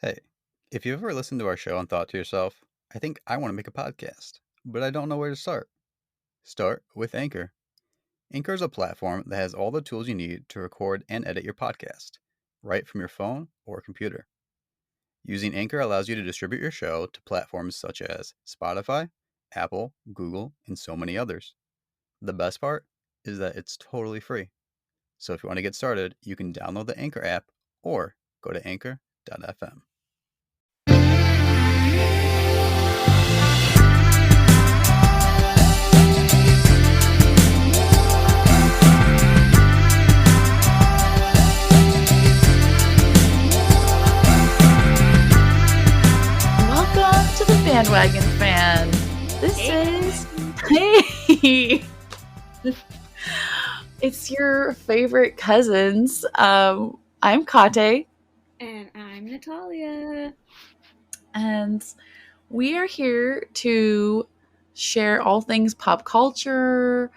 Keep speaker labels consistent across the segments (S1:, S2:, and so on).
S1: Hey, if you've ever listened to our show and thought to yourself, I think I want to make a podcast, but I don't know where to start, start with Anchor. Anchor is a platform that has all the tools you need to record and edit your podcast, right from your phone or computer. Using Anchor allows you to distribute your show to platforms such as Spotify, Apple, Google, and so many others. The best part is that it's totally free. So if you want to get started, you can download the Anchor app or go to anchor.fm.
S2: Welcome to the Bandwagon Fan. This is hey, it's your favorite cousins. I'm Katé,
S3: And I'm Natalia.
S2: and we are here to share all things pop culture,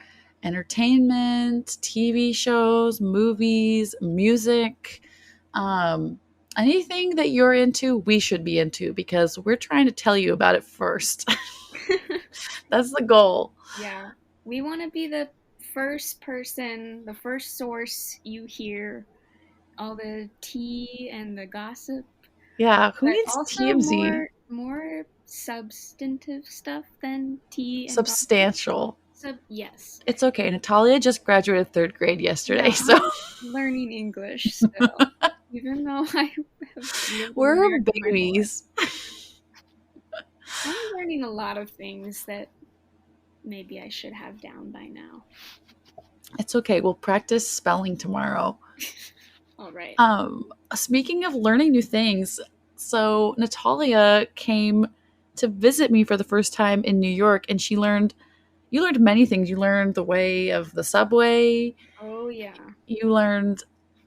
S2: entertainment, TV shows, movies, music. Anything that you're into, we should be into because we're trying to tell you about it first. That's the goal.
S3: Yeah, we want to be the first person, the first source you hear all the tea and the gossip,
S2: Yeah, who
S3: but
S2: needs
S3: also
S2: TMZ?
S3: more substantive stuff than tea and gossip.
S2: Substantial.
S3: Yes.
S2: It's okay. Natalia just graduated third grade yesterday,
S3: Yeah,
S2: so
S3: I'm learning English still, even though I have lived in
S2: we're
S3: America my whole life.
S2: babies.
S3: I'm learning a lot of things that maybe I should have down by now.
S2: It's okay. We'll practice spelling tomorrow.
S3: All right.
S2: Speaking of learning new things, so Natalia came to visit me for the first time in New York, and you learned many things. You learned the way of the subway.
S3: Oh, yeah.
S2: You learned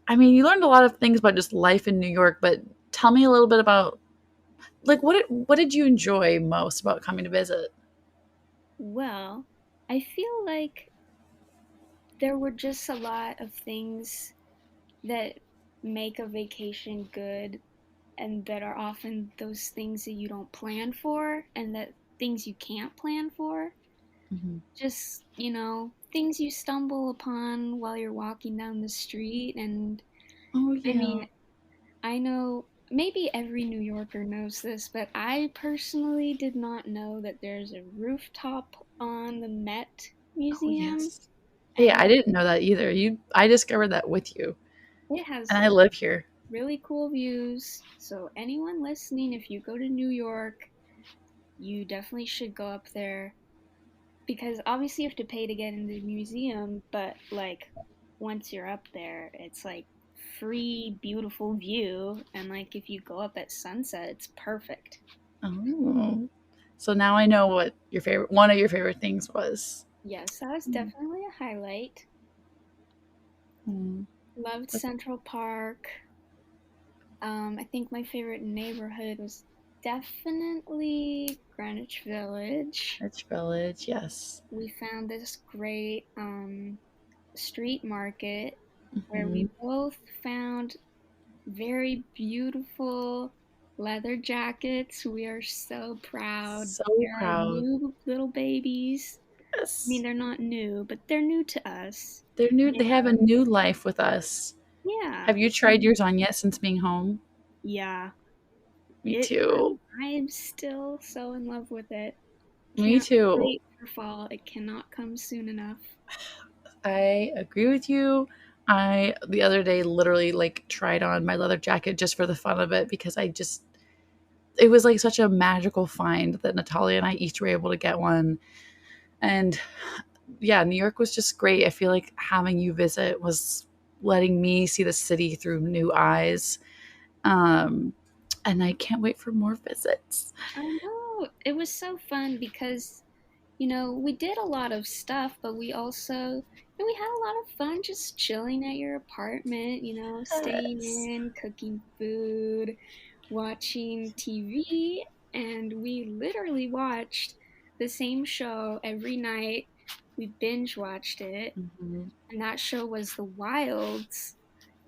S2: a lot of things about just life in New York, but tell me a little bit about like what did you enjoy most about coming to visit?
S3: Well, I feel like there were just a lot of things that make a vacation good and that are often those things that you don't plan for and that things you can't plan for.
S2: Mm-hmm.
S3: Just, things you stumble upon while you're walking down the street. And
S2: Oh
S3: I
S2: yeah.
S3: mean, I know maybe every New Yorker knows this, but I personally did not know that there's a rooftop on the Met
S2: Oh
S3: Museum.
S2: yes. Yeah, I
S3: And
S2: didn't know that either. I discovered that with you,
S3: it has
S2: and I live here.
S3: really cool views. So, anyone listening, if you go to New York, you definitely should go up there because obviously you have to pay to get into the museum, but like once you're up there, it's like free, beautiful view. And like if you go up at sunset, it's perfect.
S2: Oh, so now I know what one of your favorite things was.
S3: Yes, that was
S2: Mm.
S3: definitely a highlight.
S2: Mm.
S3: Loved
S2: That's
S3: Central Park. I think my favorite neighborhood was definitely Greenwich Village.
S2: Rich Village, yes.
S3: We found this great street market where
S2: Hmm.
S3: we both found very beautiful leather jackets. We are so proud.
S2: So
S3: They're our
S2: proud.
S3: new little babies. I mean,
S2: Yes,
S3: they're not new, but they're new to us.
S2: they're new. They have a
S3: And
S2: new life with us.
S3: yeah,
S2: Have you tried yours on yet since being home?
S3: yeah.
S2: Me too.
S3: I am still so in love with it.
S2: Me
S3: Can't
S2: too.
S3: wait for fall. It cannot come soon enough.
S2: I agree with you. I the other day literally like tried on my leather jacket just for the fun of it because it was like such a magical find that Natalia and I each were able to get one. And yeah, New York was just great. I feel like having you visit was letting me see the city through new eyes. Um, and I can't wait for more visits.
S3: I know. It was so fun because we did a lot of stuff, but we also, we had a lot of fun just chilling at your apartment, staying
S2: Yes.
S3: in, cooking food, watching TV, and we literally watched the same show every night. We binge watched it,
S2: Mhm.
S3: and that show was The Wilds.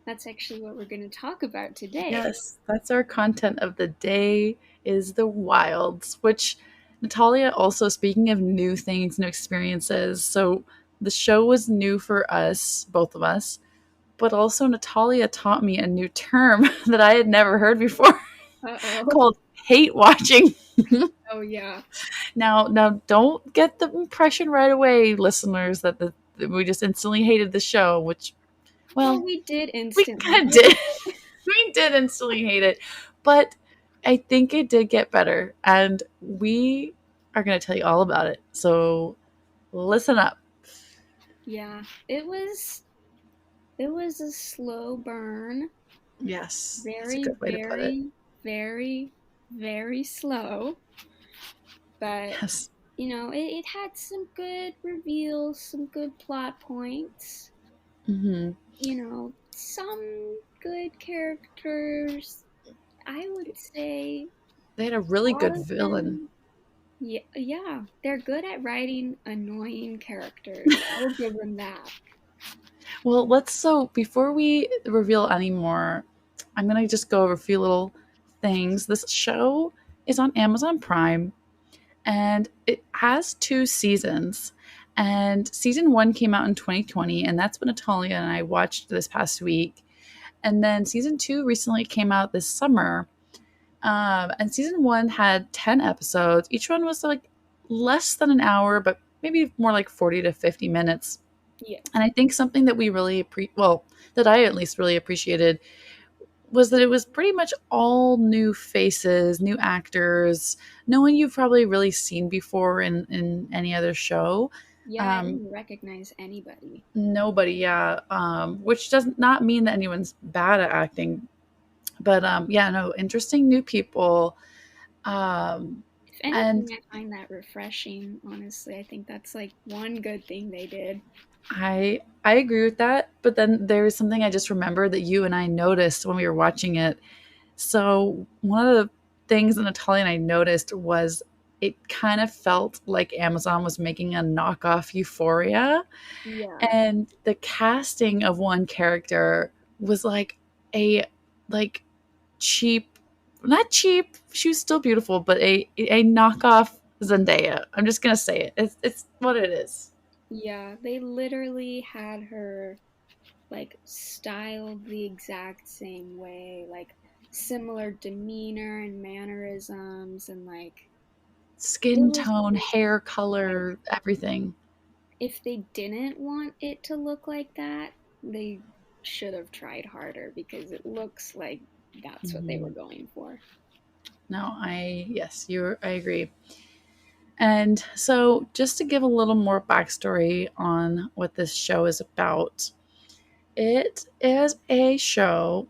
S3: That's actually what we're going to talk about today.
S2: Yes, that's our content of the day is the wilds, which Natalia also, speaking of new things, new experiences. So the show was new for us, both of us, but also Natalia taught me a new term that I had never heard before
S3: Uh-oh.
S2: called hate watching.
S3: Oh, yeah.
S2: Now, don't get the impression right away, listeners, that that we just instantly hated the show, which,
S3: Well,
S2: well,
S3: we did
S2: we
S3: instantly.
S2: kind of did. We did instantly hate it, but I think it did get better, and we are going to tell you all about it. So listen up.
S3: Yeah, it was a slow burn.
S2: Yes, that's a
S3: Very,
S2: good way to put it.
S3: very, very, very slow. But,
S2: Yes.
S3: it had some good reveals, some good plot points.
S2: Hmm.
S3: Some good characters. I would say
S2: They had a
S3: a
S2: really
S3: lot
S2: good
S3: of
S2: villain.
S3: them. Yeah, yeah, they're good at writing annoying characters. I will give them that.
S2: Well, before we reveal any more, I'm going to just go over a few little things. This show is on Amazon Prime, and it has 2 seasons. And season 1 came out in 2020, and that's what Natalia and I watched this past week. And then season 2 recently came out this summer. And season 1 had 10 episodes. Each one was like less than an hour, but maybe more like 40 to 50 minutes.
S3: Yeah.
S2: And I think something that we really that I at least really appreciated was that it was pretty much all new faces, new actors, no one you've probably really seen before in any other show.
S3: Yeah, I
S2: Um,
S3: didn't recognize anybody.
S2: Nobody, yeah. Which does not mean that anyone's bad at acting, but yeah, no, interesting new people. Um,
S3: If anything,
S2: and
S3: I find that refreshing, honestly. I think that's like one good thing they did.
S2: I agree with that. But then there is something I just remembered that you and I noticed when we were watching it. So one of the things that Natalia and I noticed was it kind of felt like Amazon was making a knockoff Euphoria,
S3: Yeah.
S2: and the casting of one character was like a like cheap, not cheap. She was still beautiful, but a knockoff Zendaya. I'm just gonna say it. It's what it is.
S3: Yeah, they literally had her like styled the exact same way, like similar demeanor and mannerisms, and like it
S2: Skin
S3: was
S2: tone,
S3: just
S2: hair
S3: like
S2: color, everything.
S3: if they didn't want it to look like that, they should have tried harder because it looks like that's what they were
S2: Mhm.
S3: going for.
S2: No, I agree. And so, just to give a little more backstory on what this show is about, it is a show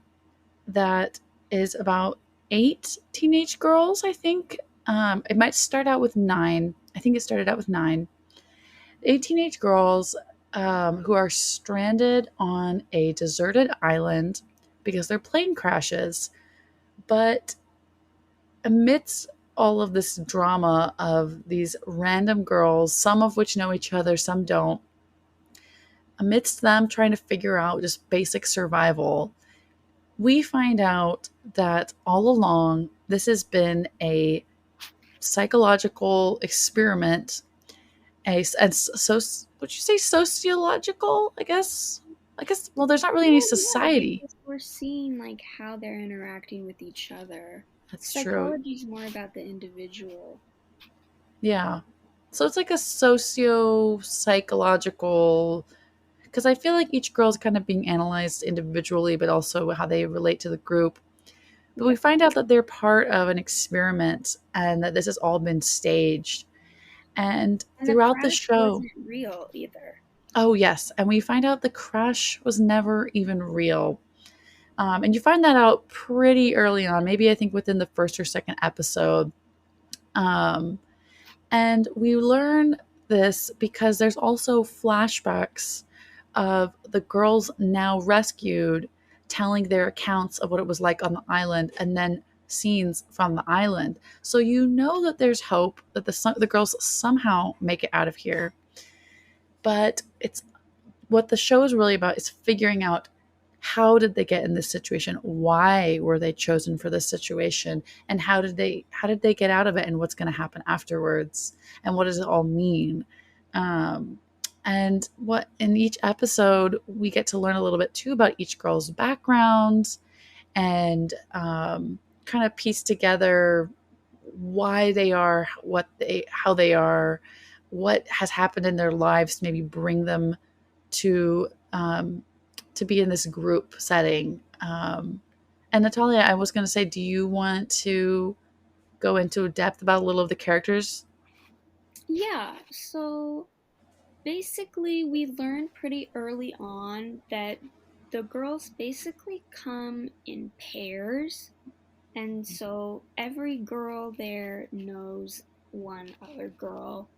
S2: that is about 8 teenage girls, I think. It might start out with 9. I think it started out with 9. 8 teenage girls who are stranded on a deserted island because their plane crashes. But amidst all of this drama of these random girls, some of which know each other, some don't, amidst them trying to figure out just basic survival, we find out that all along this has been a psychological experiment. And so, would you say sociological? I guess. Well, there's not really any
S3: Well, yeah,
S2: society.
S3: because we're seeing like how they're interacting with each other.
S2: That's true.
S3: Psychology is more about the individual.
S2: Yeah. So it's like a socio psychological, because I feel like each girl's kind of being analyzed individually, but also how they relate to the group. But we
S3: Yeah.
S2: find out that they're part of an experiment and that this has all been staged. And
S3: And the
S2: throughout the
S3: crash
S2: show,
S3: wasn't real either.
S2: oh, yes. And we find out the crash was never even real. And you find that out pretty early on, maybe I think within the first or second episode. Um, and we learn this because there's also flashbacks of the girls now rescued telling their accounts of what it was like on the island, and then scenes from the island. So you know that there's hope that the girls somehow make it out of here. But it's what the show is really about is figuring out how did they get in this situation? Why were they chosen for this situation? And how did they get out of it? And what's going to happen afterwards? And what does it all mean? Um, and what in each episode we get to learn a little bit too about each girl's background and kind of piece together why they are how they are, what has happened in their lives to maybe bring them to be in this group setting. And Natalia, I was going to say, do you want to go into depth about a little of the characters?
S3: Yeah, so basically, we learned pretty early on that the girls basically come in pairs, and so every girl there knows one other girl.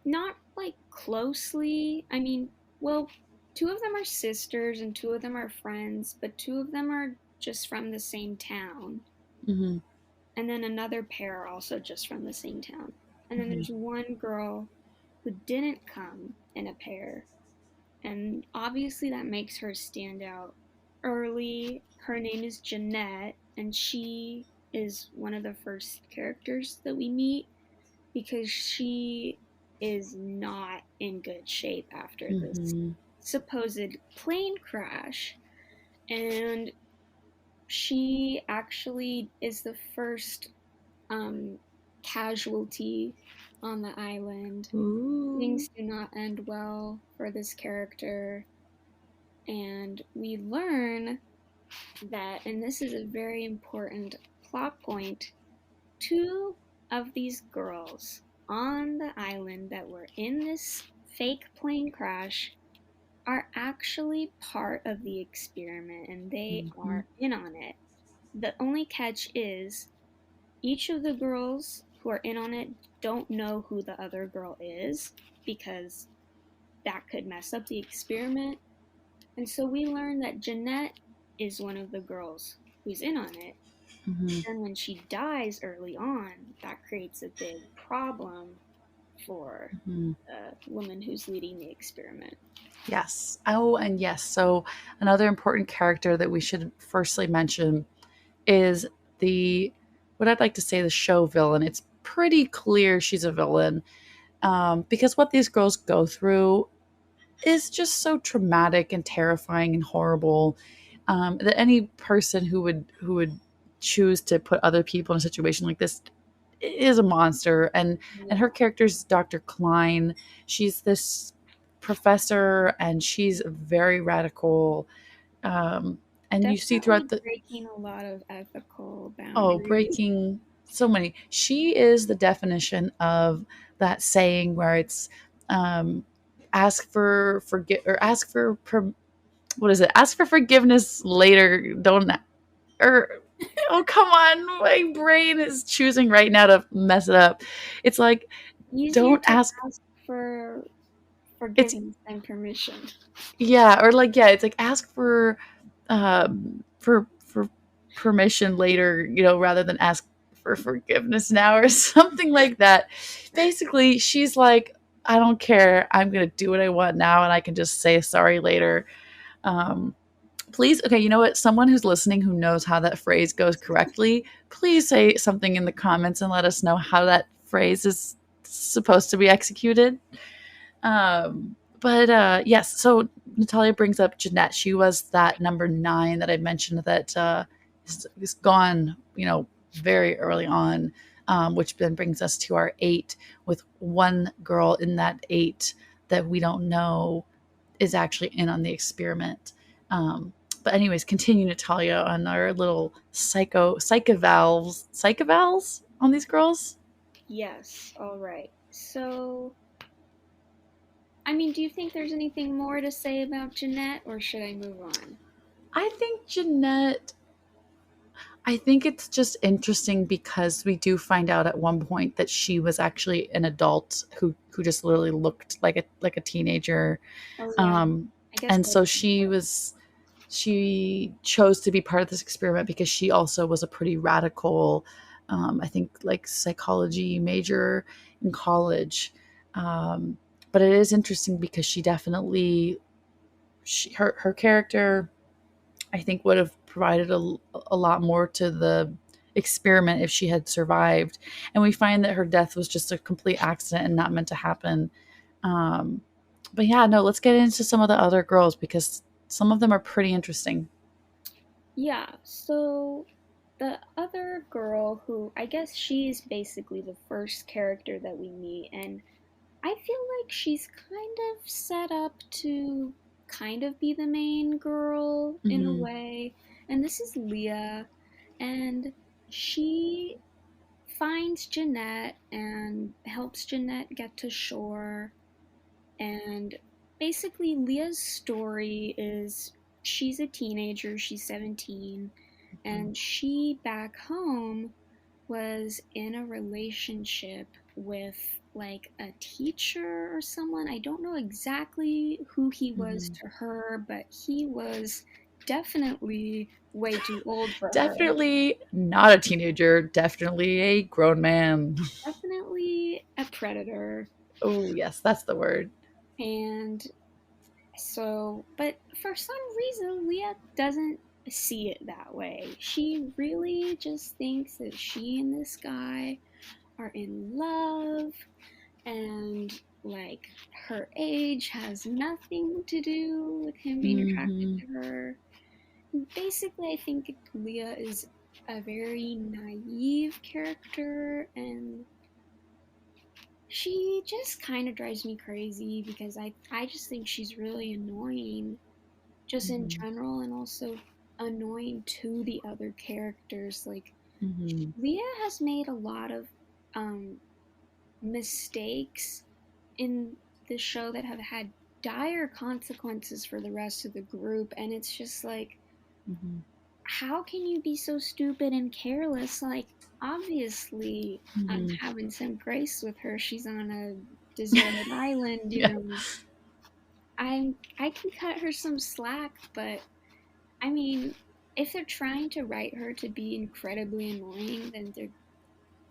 S3: Not like closely. I mean, well, two of them are sisters and two of them are friends, but two of them are just from the same town.
S2: Mm-hmm.
S3: And then another pair are also just from the same town. And then
S2: Mm-hmm.
S3: there's one girl who didn't come in a pair. And obviously that makes her stand out early. Her name is Jeanette, and she is one of the first characters that we meet because she is not in good shape after this
S2: Mm-hmm.
S3: supposed plane crash. And she actually is the first um, casualty on the island.
S2: Ooh.
S3: Things do not end well for this character, and we learn that, and this is a very important plot point, two of these girls on the island that were in this fake plane crash are actually part of the experiment and they
S2: Mm-hmm.
S3: are in on it. The only catch is each of the girls who are in on it don't know who the other girl is because that could mess up the experiment. And so we learn that Jeanette is one of the girls who's in on it.
S2: Mm-hmm.
S3: And when she dies early on, that creates a big problem for
S2: Mm-hmm.
S3: the woman who's leading the experiment.
S2: Yes. Oh, and yes. So another important character that we should firstly mention is the what I'd like to say the show villain. It's pretty clear she's a villain because what these girls go through is just so traumatic and terrifying and horrible that any person who would choose to put other people in a situation like this is a monster. And her
S3: Yeah,
S2: character is Dr. Klein. She's this professor and she's very radical. Um, and you see throughout
S3: definitely
S2: the
S3: breaking a lot of ethical
S2: oh,
S3: boundaries.
S2: breaking so many. She is the definition of that saying where it's um, ask for forget or ask for what is it? Ask for forgiveness later. Don't or oh come on, my brain is choosing right now to mess it up. It's like
S3: Easier
S2: don't
S3: to
S2: ask.
S3: ask for
S2: It's
S3: forgiveness than permission.
S2: yeah, or like yeah, it's like ask for permission later, rather than ask for forgiveness now or something like that. Basically, she's like, I don't care. I'm gonna do what I want now, and I can just say sorry later. Um, please, okay, you know what? Someone who's listening who knows how that phrase goes correctly, please say something in the comments and let us know how that phrase is supposed to be executed. But yes, so Natalia brings up Jeanette. She was that number 9 that I mentioned that is gone, very early on, which then brings us to our 8 with one girl in that 8 that we don't know is actually in on the experiment. Um, but anyways, continue Natalia on our little psychovals on these girls.
S3: Yes, all right. So, I mean, do you think there's anything more to say about Jeanette, or should I move on?
S2: I think Jeanette I think it's just interesting because we do find out at one point that she was actually an adult who just literally looked like a teenager.
S3: Oh, yeah,
S2: Um,
S3: I guess
S2: and
S3: that's
S2: so she chose to be part of this experiment because she also was a pretty radical, I think like psychology major in college. But it is interesting because she definitely her character. I think would have provided a lot more to the experiment if she had survived. And we find that her death was just a complete accident and not meant to happen. Um, but yeah, no, let's get into some of the other girls because some of them are pretty interesting.
S3: Yeah, so the other girl who I guess she's basically the first character that we meet, and I feel like she's kind of set up to kind of be the main girl in a
S2: Mm-hmm.
S3: way. And this is Leah, and she finds Jeanette and helps Jeanette get to shore. And basically, Leah's story is she's a teenager, she's 17, and she back home was in a relationship with like a teacher or someone. I don't know exactly who he was
S2: Mm-hmm.
S3: to her, but he was definitely way too old for her.
S2: Definitely not a teenager, definitely a grown man.
S3: Definitely a predator.
S2: Oh, yes, that's the word.
S3: And so, but for some reason, Leah doesn't see it that way. She really just thinks that she and this guy are in love, and like her age has nothing to do with him being attracted
S2: Mm-hmm.
S3: to her. Basically, I think Leah is a very naive character, and she just kind of drives me crazy because I just think she's really annoying, just in
S2: Mm-hmm.
S3: general, and also annoying to the other characters. Like,
S2: Mm-hmm.
S3: Leah has made a lot of um, mistakes in the show that have had dire consequences for the rest of the group, and it's just like,
S2: Mm-hmm.
S3: how can you be so stupid and careless? Like, obviously, I'm
S2: Mm-hmm.
S3: having some grace with her. She's on a deserted island, you
S2: Yeah.
S3: know. I can cut her some slack, but I mean, if they're trying to write her to be incredibly annoying, then they're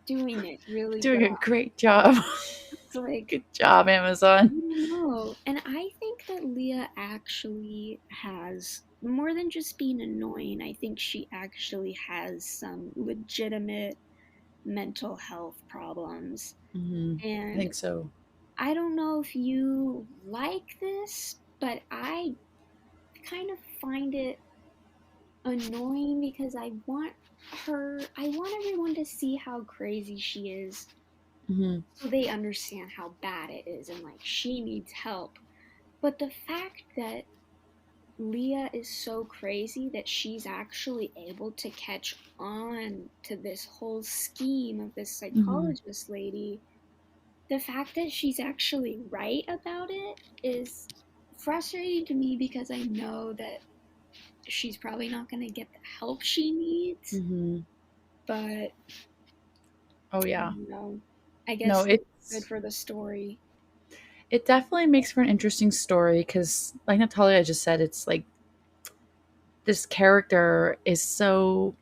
S3: doing it really
S2: Doing a
S3: well.
S2: great job.
S3: It's like,
S2: Good job,
S3: I
S2: Amazon.
S3: don't know. And I think that Leah actually has more than just being annoying. I think she actually has some legitimate mental health problems.
S2: Mm-hmm. I
S3: And
S2: think so.
S3: I don't know if you like this, but I kind of find it annoying because I want everyone to see how crazy she is
S2: Mm-hmm.
S3: so they understand how bad it is and like she needs help. But the fact that Leah is so crazy that she's actually able to catch on to this whole scheme of this
S2: Mm-hmm.
S3: psychologist lady, the fact that she's actually right about it is frustrating to me because I know that she's probably not going to get the help she needs,
S2: Mm-hmm.
S3: but
S2: Oh
S3: I
S2: yeah.
S3: don't know. I
S2: No,
S3: guess it's good for the story.
S2: it definitely makes for an interesting story because, like Natalia just said, it's like this character is so.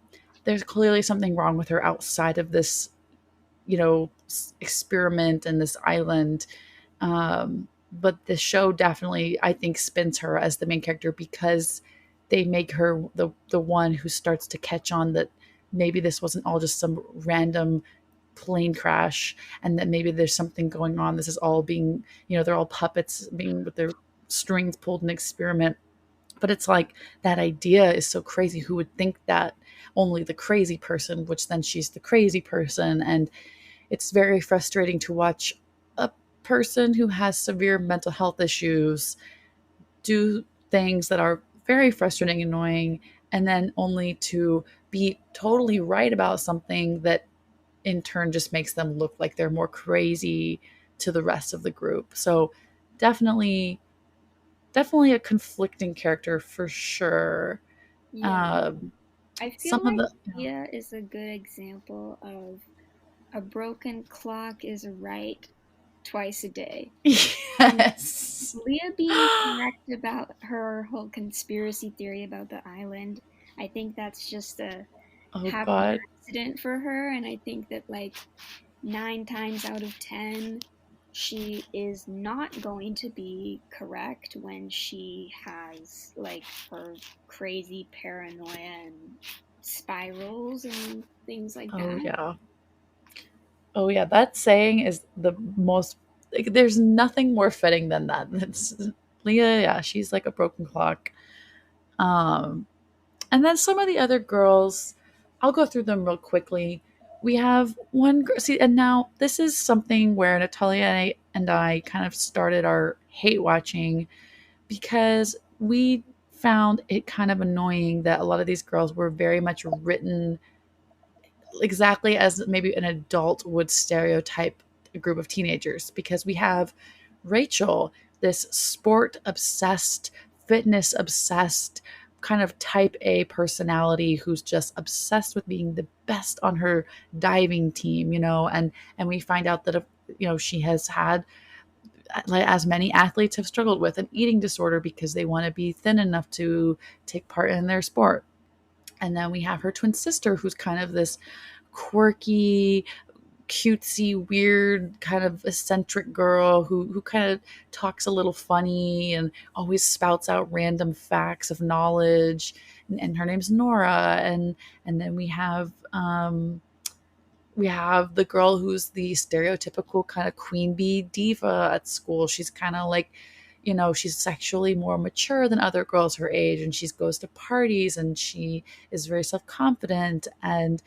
S2: There's clearly something wrong with her outside of this, experiment and this island. But the show definitely, I think, spins her as the main character because they make her the one who starts to catch on that maybe this wasn't all just some random plane crash and that maybe there's something going on. This is all being, they're all puppets being with their strings pulled an experiment. But it's like that idea is so crazy. Who would think that only the crazy person, which then she's the crazy person. And it's very frustrating to watch a person who has severe mental health issues do things that are very frustrating, annoying, and then only to be totally right about something that in turn just makes them look like they're more crazy to the rest of the group. So definitely, definitely a conflicting character for sure.
S3: Yeah.
S2: Um,
S3: I
S2: some
S3: feel
S2: of
S3: like
S2: the
S3: Leah is a good example of a broken clock is right twice a day. And
S2: yes.
S3: Leah being correct about her whole conspiracy theory about the island, I think that's just a
S2: Oh
S3: happy
S2: God.
S3: accident for her. And I think that, like, 9 times out of 10, she is not going to be correct when she has like her crazy paranoia and spirals and things like
S2: Oh
S3: that.
S2: yeah. Oh yeah, that saying is the most like, there's nothing more fitting than that. It's Leah, yeah, she's like a broken clock. Um and then some of the other girls, I'll go through them real quickly. We have one girl, see, and now this is something where Natalia and I kind of started our hate watching because we found it kind of annoying that a lot of these girls were very much written exactly as maybe an adult would stereotype a group of teenagers, because we have Rachel, this sport obsessed, fitness obsessed, kind of type A personality who's just obsessed with being the best on her diving team, and we find out that she has had, like, as many athletes have struggled with, an eating disorder because they want to be thin enough to take part in their sport. And then we have her twin sister, who's kind of this quirky, cutesy, weird, kind of eccentric girl who kind of talks a little funny and always spouts out random facts of knowledge. And her name's Nora. And then we have the girl who's the stereotypical kind of queen bee diva at school. She's kind of like, she's sexually more mature than other girls her age, and she goes to parties and she is very self-confident, and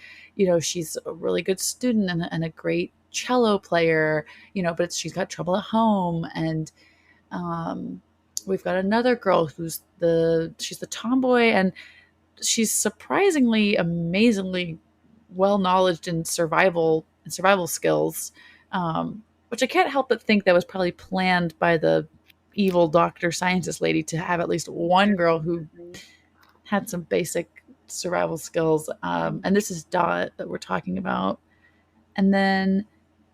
S2: she's a really good student and a great cello player, but she's got trouble at home. And um, we've got another girl she's the tomboy, and she's surprisingly, amazingly well knowledge in survival skills, which I can't help but think that was probably planned by the evil doctor scientist lady to have at least one girl who
S3: Definitely.
S2: had some basic survival skills. And this is Dot that we're talking about. And then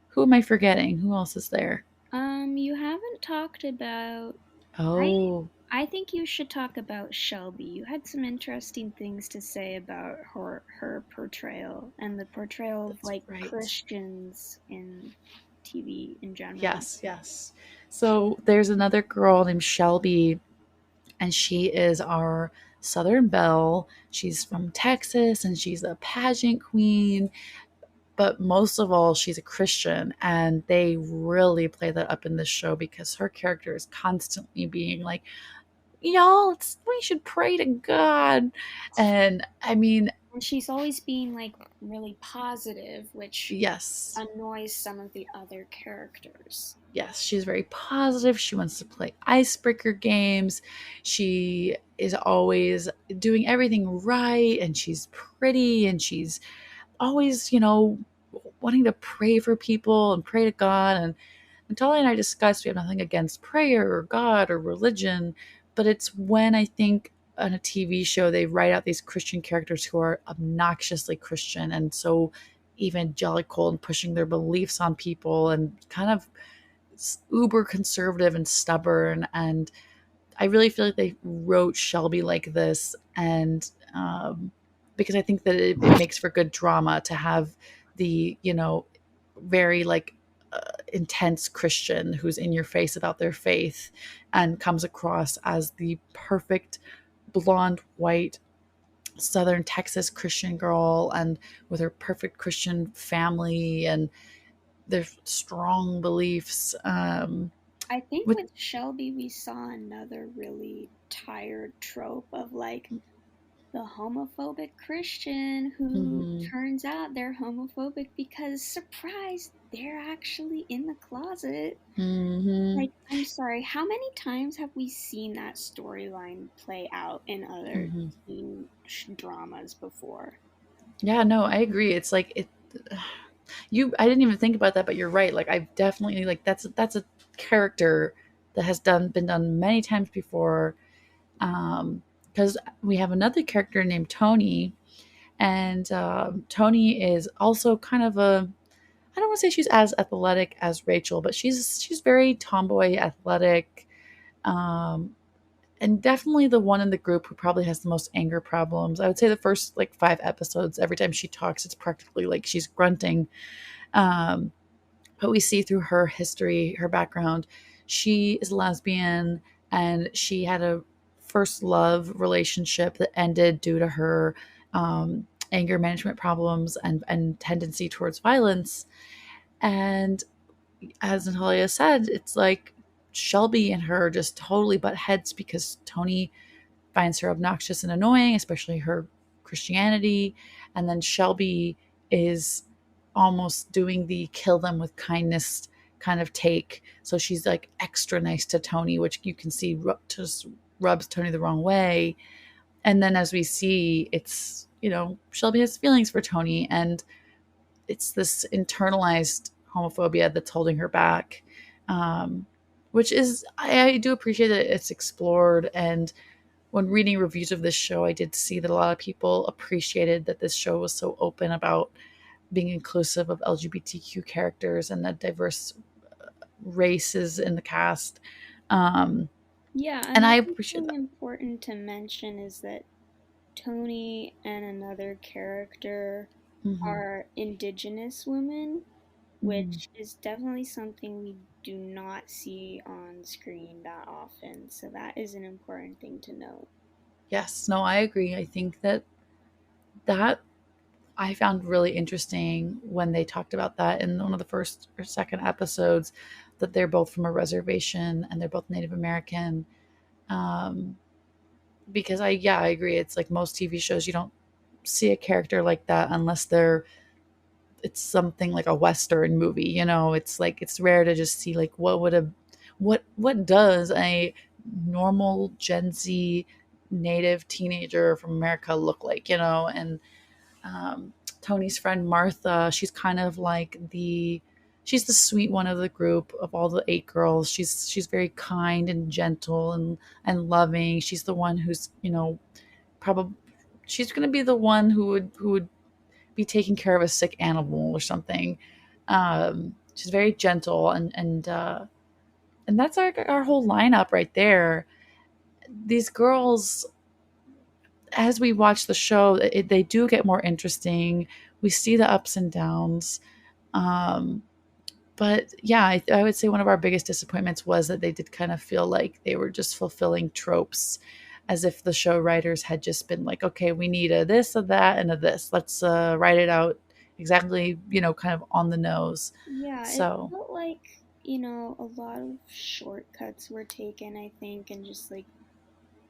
S2: who am I forgetting? Who else is there?
S3: You haven't talked about. I
S2: Oh,
S3: I think you should talk about Shelby. You had some interesting things to say about her portrayal and the portrayal of
S2: that's
S3: like
S2: right.
S3: Christians in TV in general.
S2: Yes, yes. So there's another girl named Shelby, and she is our Southern Belle. She's from Texas and she's a pageant queen, but most of all, she's a Christian. And they really play that up in this show because her character is constantly being like, y'all, we should pray to God. And I mean,
S3: And she's always being like really positive, which
S2: yes,
S3: annoys some of the other characters.
S2: yes, she's very positive. She wants to play icebreaker games. She is always doing everything right, and she's pretty, and she's always, wanting to pray for people and pray to God. And Natalia and I discussed we have nothing against prayer or God or religion, but it's when I think on a TV show they write out these Christian characters who are obnoxiously Christian and so evangelical and pushing their beliefs on people and kind of uber conservative and stubborn. And I really feel like they wrote Shelby like this, and because I think that it makes for good drama to have the very like intense Christian who's in your face about their faith and comes across as the perfect blonde white Southern Texas Christian girl, and with her perfect Christian family and their strong beliefs.
S3: I think
S2: With
S3: with Shelby, we saw another really tired trope of like the homophobic Christian who
S2: mhm,
S3: turns out they're homophobic because, surprise, they're actually in the closet.
S2: mhm,
S3: Like, I'm sorry, how many times have we seen that storyline play out in other
S2: mhm.
S3: teen dramas before?
S2: Yeah, no, I agree. It's like it. I didn't even think about that, but you're right. Like I've definitely like that's a character that has been done many times before. Because we have another character named Tony, and Tony is also kind of a. I don't want to say she's as athletic as Rachel, but she's very tomboy athletic. Um, and definitely the one in the group who probably has the most anger problems. I would say the first like 5 episodes, every time she talks, it's practically like she's grunting. Um, But we see through her history, her background, she is lesbian and she had a first love relationship that ended due to her anger management problems and tendency towards violence. And as Natalia said, it's like Shelby and her just totally butt heads because Tony finds her obnoxious and annoying, especially her Christianity. And then Shelby is almost doing the kill them with kindness kind of take. So she's like extra nice to Tony, which you can see just rubs Tony the wrong way. And then as we see, it's, Shelby has feelings for Tony and it's this internalized homophobia that's holding her back. Um, which is, I do appreciate that it's explored. And when reading reviews of this show, I did see that a lot of people appreciated that this show was so open about being inclusive of LGBTQ characters and the diverse races in the cast. Um,
S3: Yeah,
S2: and I
S3: another
S2: appreciate
S3: thing
S2: that.
S3: important to mention is that Tony and another character
S2: Mm-hmm.
S3: are indigenous women,
S2: Mm-hmm.
S3: which is definitely something we do not see on screen that often. So that is an important thing to note.
S2: Yes, no, I agree. I think that I found really interesting when they talked about that in one of the first or second episodes, that they're both from a reservation and they're both Native American. Um, because I agree. It's like most TV shows, you don't see a character like that unless it's something like a Western movie. It's like it's rare to just see like what does a normal Gen Z native teenager from America look like, and um, Tony's friend Martha. She's the sweet one of the group of all the 8 girls. She's very kind and gentle and loving. She's the one who's probably she's going to be the one who would be taking care of a sick animal or something. She's very gentle and that's our whole lineup right there. These girls, as we watch the show, they do get more interesting. We see the ups and downs. Um, but yeah, I would say one of our biggest disappointments was that they did kind of feel like they were just fulfilling tropes, as if the show writers had just been like, okay, we need a this, a that, and a this. Let's write it out exactly, kind of on the nose.
S3: Yeah, it
S2: So,
S3: felt like, a lot of shortcuts were taken, I think, and just like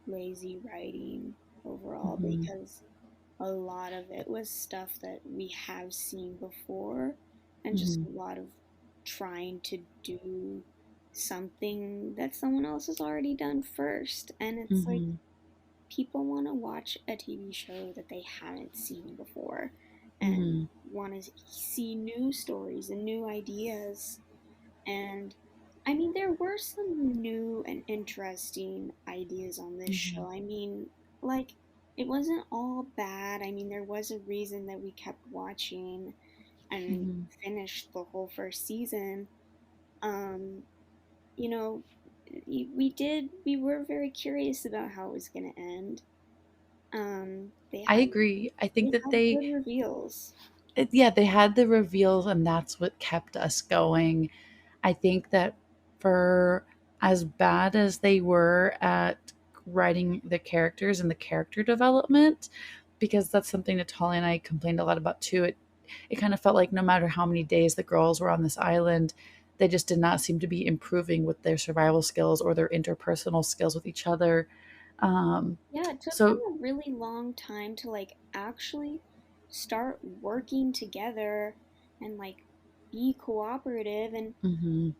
S3: lazy writing overall
S2: mhm,
S3: because a lot of it was stuff that we have seen before and just
S2: mhm,
S3: a lot of trying to do something that someone else has already done first. And it's like
S2: mhm,
S3: people want to watch a TV show that they haven't seen before and
S2: mhm,
S3: want to see new stories and new ideas. And I mean, there were some new and interesting ideas on this
S2: mhm,
S3: show. I mean, like, it wasn't all bad. I mean, there was a reason that we kept watching and
S2: mhm.
S3: finished the whole first season. Um, you know, we were very curious about how it was going to end. They
S2: I
S3: had
S2: agree. I
S3: they
S2: think that
S3: had good reveals.
S2: yeah, they had the reveals, and that's what kept us going. I think that for as bad as they were at writing the characters and the character development, because that's something Natalia and I complained a lot about too. It kind of felt like no matter how many days the girls were on this island, they just did not seem to be improving with their survival skills or their interpersonal skills with each other. Um,
S3: Yeah, it took them
S2: so,
S3: a really long time to like actually start working together and like be cooperative and
S2: mhm,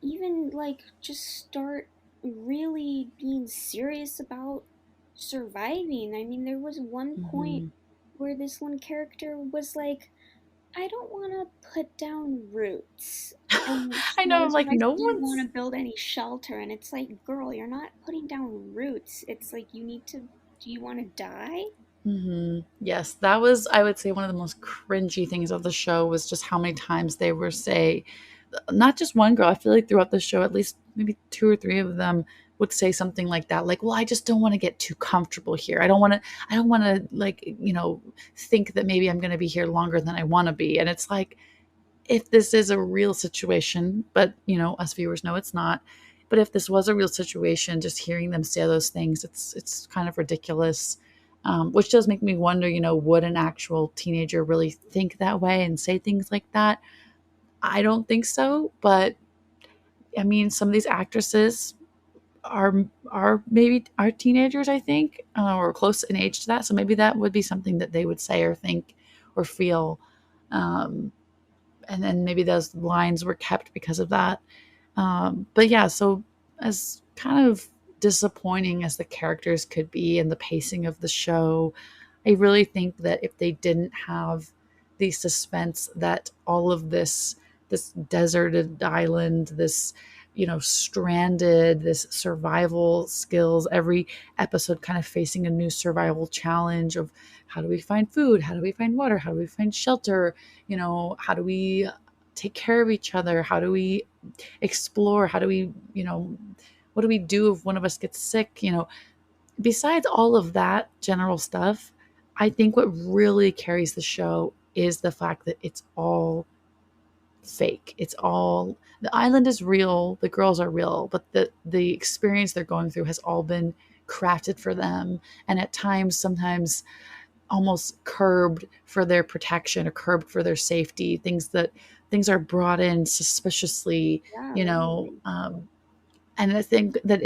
S3: even like just start really being serious about surviving. I mean, there was one point
S2: mhm.
S3: where this one character was like, I don't want to put down roots. And
S2: I
S3: she
S2: know. I'm
S3: always
S2: like,
S3: tries
S2: no
S3: to want
S2: one's.
S3: to build any shelter. And it's like, girl, you're not putting down roots. It's like, you need to, do you want to die?
S2: Yes, that was, I would say, one of the most cringy things of the show was just how many times they were say, not just one girl. I feel like throughout the show, at least maybe 2 or 3 of them would say something like that, like, "Well, I just don't want to get too comfortable here. I don't want to like, think that maybe I'm going to be here longer than I want to be." And it's like, if this is a real situation, but us viewers know it's not. But if this was a real situation, just hearing them say those things, it's kind of ridiculous. Which does make me wonder, would an actual teenager really think that way and say things like that? I don't think so, but I mean, some of these actresses are maybe are teenagers, I think, or close in age to that. So maybe that would be something that they would say or think or feel. Um, and then maybe those lines were kept because of that. But yeah, so as kind of disappointing as the characters could be and the pacing of the show, I really think that if they didn't have the suspense that all of this deserted island, this stranded, this survival skills, every episode kind of facing a new survival challenge of how do we find food, how do we find water, how do we find shelter, how do we take care of each other, how do we explore, how do we, what do we do if one of us gets sick, besides all of that general stuff. I think what really carries the show is the fact that it's all fake. It's all, the island is real, the girls are real, but the experience they're going through has all been crafted for them, and at times sometimes almost curbed for their protection or curbed for their safety. Things are brought in suspiciously,
S3: Yeah,
S2: you know.
S3: literally.
S2: And I think that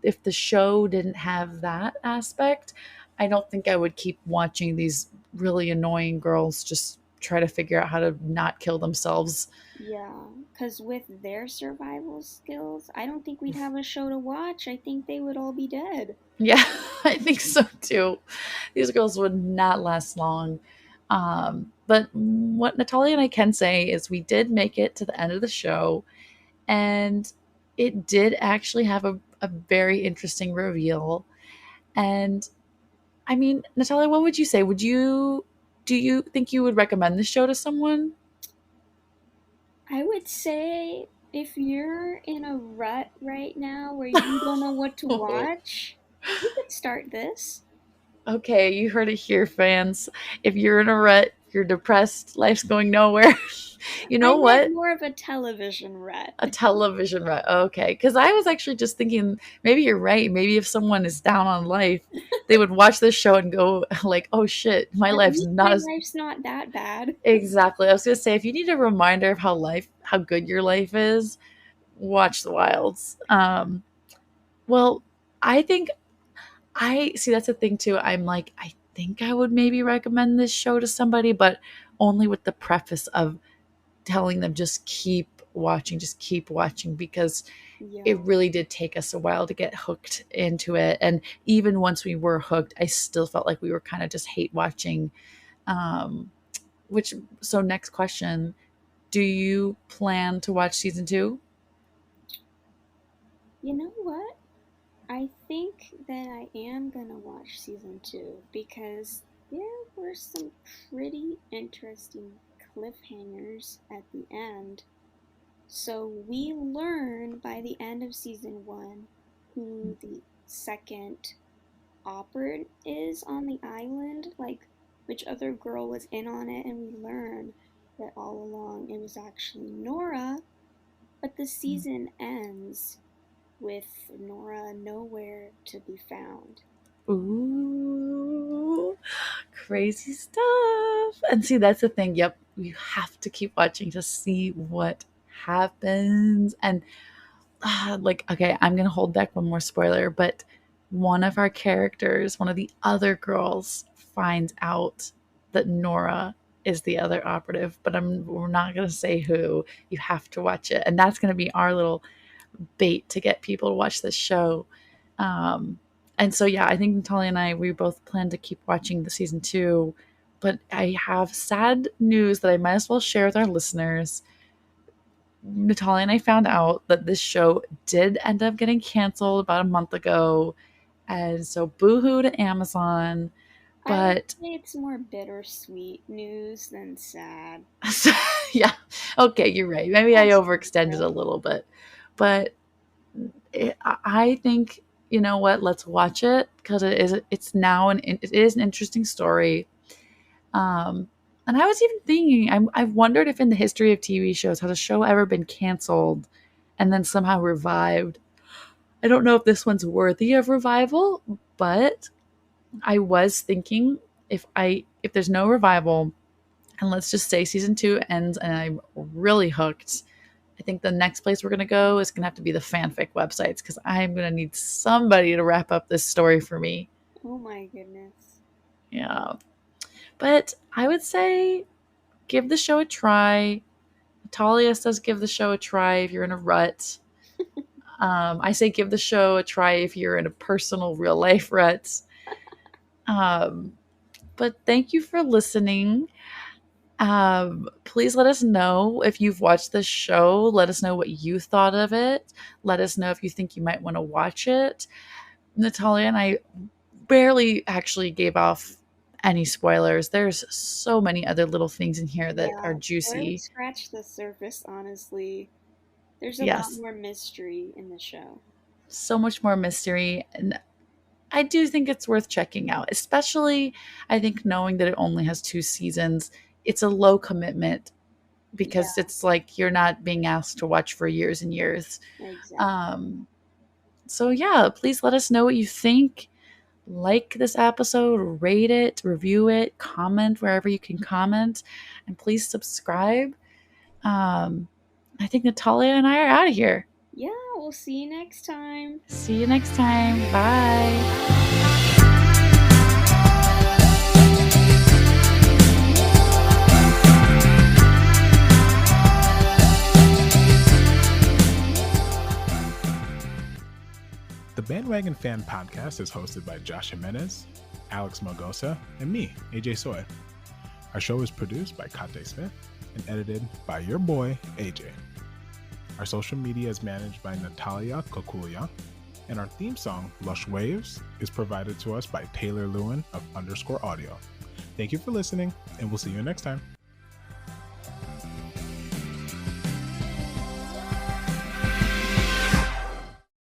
S2: if the show didn't have that aspect, I don't think I would keep watching these really annoying girls just try to figure out how to not kill themselves.
S3: Yeah, because with their survival skills, I don't think we'd have a show to watch. I think they would all be dead.
S2: Yeah, I think so too. These girls would not last long. But what Natalia and I can say is we did make it to the end of the show, and it did actually have a very interesting reveal. And I mean, Natalia, what would you say? Do you think you would recommend this show to someone?
S3: I would say if you're in a rut right now where you don't know what to watch, you could start this.
S2: Okay, you heard it here, fans. If you're in a rut, you're depressed, life's going nowhere. You
S3: I
S2: know
S3: meant
S2: what?
S3: more of a television rut.
S2: A television rut. Okay, because I was actually just thinking maybe you're right. Maybe if someone is down on life, they would watch this show and go like, "Oh shit, my
S3: At
S2: life's
S3: least
S2: not
S3: my
S2: as
S3: life's not that bad.
S2: exactly." I was gonna say if you need a reminder of how good your life is, watch The Wilds. Well, I think I see that's the thing too. I'm like, I think I would maybe recommend this show to somebody, but only with the preface of telling them just keep watching, because it
S3: Yeah.
S2: really did take us a while to get hooked into it. And even once we were hooked, I still felt like we were kind of just hate watching. Um, which, so next question, do you plan to watch season two?
S3: You know what? I think that I am gonna watch season two because there were some pretty interesting cliffhangers at the end. So we learn by the end of season one who the second opera is on the island, like which other girl was in on it, and we learn that all along it was actually Nora, but the season ends with Nora nowhere to be found.
S2: Ooh, crazy stuff. And see, that's the thing. Yep, you have to keep watching to see what happens. And like, okay, I'm gonna hold back one more spoiler, but one of our characters, one of the other girls, finds out that Nora is the other operative. But we're not gonna say who. You have to watch it, and that's gonna be our little bait to get people to watch this show. Um, and so, yeah, I think Natalia and I, we both plan to keep watching the season two. But I have sad news that I might as well share with our listeners. Natalia and I found out that this show did end up getting canceled about a month ago. And so, boohoo to Amazon.
S3: I would
S2: But
S3: say it's more bittersweet news than sad.
S2: yeah, okay, you're right. Maybe I
S3: That's
S2: overextended a little bit. But I think, you know what, let's watch it because it is an interesting story. Um, And I was even thinking, I've wondered if in the history of TV shows, has a show ever been canceled and then somehow revived? I don't know if this one's worthy of revival, but I was thinking if there's no revival, and let's just say season 2 ends and I'm really hooked, I think the next place we're going to go is going to have to be the fanfic websites, because I'm going to need somebody to wrap up this story for me.
S3: Oh my goodness.
S2: Yeah. But I would say give the show a try. Natalia says give the show a try if you're in a rut. I say give the show a try if you're in a personal real life rut. But thank you for listening. Please let us know if you've watched this show. Let us know what you thought of it. Let us know if you think you might want to watch it. Natalia and I barely actually gave off any spoilers. There's so many other little things in here that are juicy.
S3: Barely scratched the surface, honestly. There's a lot
S2: Yes.
S3: more mystery in the show.
S2: So much more mystery. And I do think it's worth checking out, especially I think knowing that it only has 2 seasons. It's a low commitment because it's like you're not being asked to watch for years and years.
S3: Exactly.
S2: So yeah, please let us know what you think. Like this episode, rate it, review it, comment wherever you can comment, and please subscribe. I think Natalia and I are out of here.
S3: Yeah, we'll see you next time.
S2: See you next time. Bye.
S4: The Bandwagon Fan Podcast is hosted by Josh Jimenez, Alex Mogosa, and me, AJ Soy. Our show is produced by Katé Smith and edited by your boy, AJ. Our social media is managed by Natalia Kokulia, and our theme song, Lush Waves, is provided to us by Taylor Lewin of _audio. Thank you for listening, and we'll see you next time.